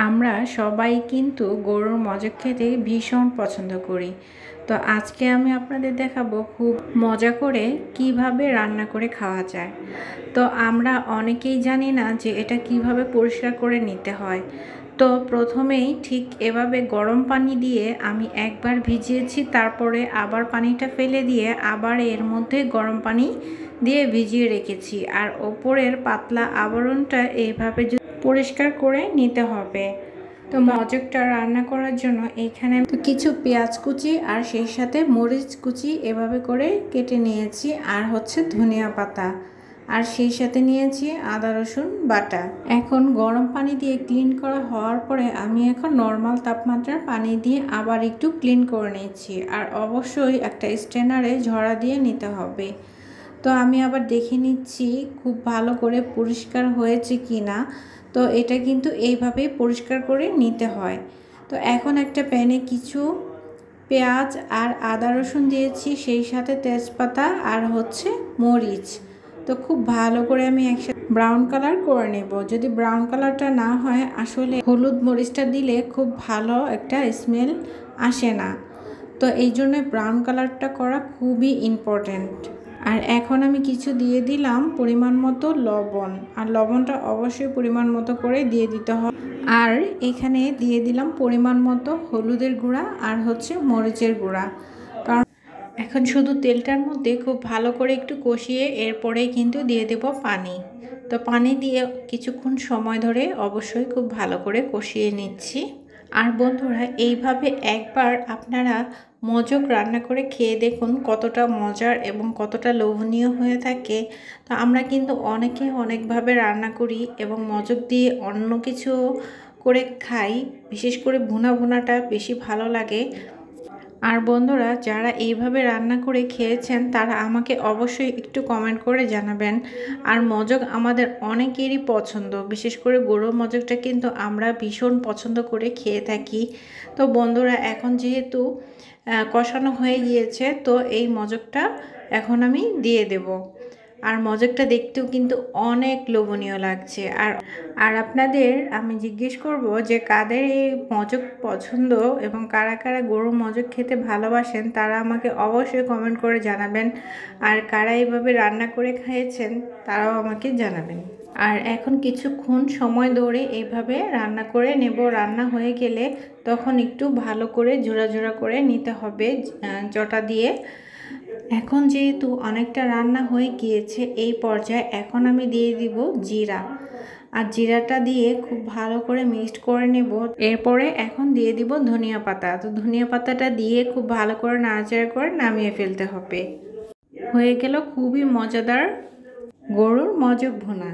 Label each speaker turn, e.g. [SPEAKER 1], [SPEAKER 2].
[SPEAKER 1] আমরা সবাই কিন্তু গরুর মজক খেতে ভীষণ পছন্দ করি। তো আজকে আমি আপনাদের দেখাবো খুব মজা করে কিভাবে রান্না করে খাওয়া যায়। তো আমরা অনেকেই জানি না যে এটা কিভাবে পরিষ্কার করে নিতে হয়। তো প্রথমেই ঠিক এভাবে গরম পানি দিয়ে আমি একবার ভিজিয়েছি, তারপরে আবার পানিটা ফেলে দিয়ে আবার এর মধ্যে গরম পানি দিয়ে ভিজিয়ে রেখেছি। আর ওপরের পাতলা আবরণটা এইভাবে পরিষ্কার করে নিতে হবে। তো মজকটা রান্না করার জন্য এইখানে কিছু পেঁয়াজ কুচি আর সেই সাথে মরিচ কুচি এভাবে করে কেটে নিয়েছি, আর হচ্ছে ধনিয়া পাতা, আর সেই সাথে নিয়েছি আদা রসুন বাটা। এখন গরম পানি দিয়ে ক্লিন করা হওয়ার পরে আমি এখন নর্মাল তাপমাত্রার পানি দিয়ে আবার একটু ক্লিন করে নিচ্ছি। আর অবশ্যই একটা স্ট্রেনারে ঝরা দিয়ে নিতে হবে। তো আমি আবার দেখে নিচ্ছি খুব ভালো করে পরিষ্কার হয়েছে কি না। তো এটা কিন্তু এইভাবেই পরিষ্কার করে নিতে হয়। তো এখন একটা প্যানে কিছু পেঁয়াজ আর আদা রসুন দিয়েছি, সেই সাথে তেজপাতা আর হচ্ছে মরিচ। তো খুব ভালো করে আমি একসাথে ব্রাউন কালার করে নেব। যদি ব্রাউন কালারটা না হয়, আসলে হলুদ মরিচটা দিলে খুব ভালো একটা স্মেল আসে না। তো এই জন্য ব্রাউন কালারটা করা খুবই ইম্পর্ট্যান্ট। আর এখন আমি কিছু দিয়ে দিলাম পরিমাণ মতো লবণ, আর লবণটা অবশ্যই পরিমাণ মতো করে দিয়ে দিতে হবে। আর এখানে দিয়ে দিলাম পরিমাণ মতো হলুদের গুঁড়া আর হচ্ছে মরিচের গুঁড়া। কারণ এখন শুধু তেলটার মধ্যে খুব ভালো করে একটু কষিয়ে এরপরেই কিন্তু দিয়ে দেব পানি। তো পানি দিয়ে কিছুক্ষণ সময় ধরে অবশ্যই খুব ভালো করে কষিয়ে নিচ্ছি। আর বন্ধুরা, এইভাবে একবার আপনারা মজক রান্না করে খেয়ে দেখুন কতটা মজার এবং কতটা লোভনীয় হয়ে থাকে। তো আমরা কিন্তু অনেকে অনেকভাবে রান্না করি এবং মজক দিয়ে অন্য কিছু করে খাই, বিশেষ করে ভুনা ভুনাটা বেশি ভালো লাগে। আর বন্ধুরা, যারা এইভাবে রান্না করে খেয়েছেন তারা আমাকে অবশ্যই একটু কমেন্ট করে জানাবেন। আর মজক আমাদের অনেকেরই পছন্দ, বিশেষ করে গরুর মজকটা কিন্তু আমরা ভীষণ পছন্দ করে খেয়ে থাকি। তো বন্ধুরা, এখন যেহেতু কষানো হয়ে গিয়েছে, তো এই মজকটা এখন আমি দিয়ে দেব। আর মজকটা দেখতেও কিন্তু অনেক লোভনীয় লাগছে। আর আপনাদের আমি জিজ্ঞেস করব যে কাদের এই মজক পছন্দ এবং কারা কারা গরুর মজক খেতে ভালোবাসেন, তারা আমাকে অবশ্যই কমেন্ট করে জানাবেন। আর কারা এইভাবে রান্না করে খেয়েছেন তারাও আমাকে জানাবেন। আর এখন কিছুক্ষণ সময় ধরে এইভাবে রান্না করে নেব। রান্না হয়ে গেলে তখন একটু ভালো করে জোড়া জোড়া করে নিতে হবে জটা দিয়ে। এখন যেহেতু অনেকটা রান্না হয়ে গিয়েছে, এই পর্যায়ে এখন আমি দিয়ে দিব জিরা। আর জিরাটা দিয়ে খুব ভালো করে মিক্সড করে নেব। এরপরে এখন দিয়ে দিব ধনিয়া পাতা। তো ধনিয়া পাতাটা দিয়ে খুব ভালো করে নাড়াচাড়া করে নামিয়ে ফেলতে হবে। হয়ে গেল খুবই মজাদার গরুর মজক ভুনা।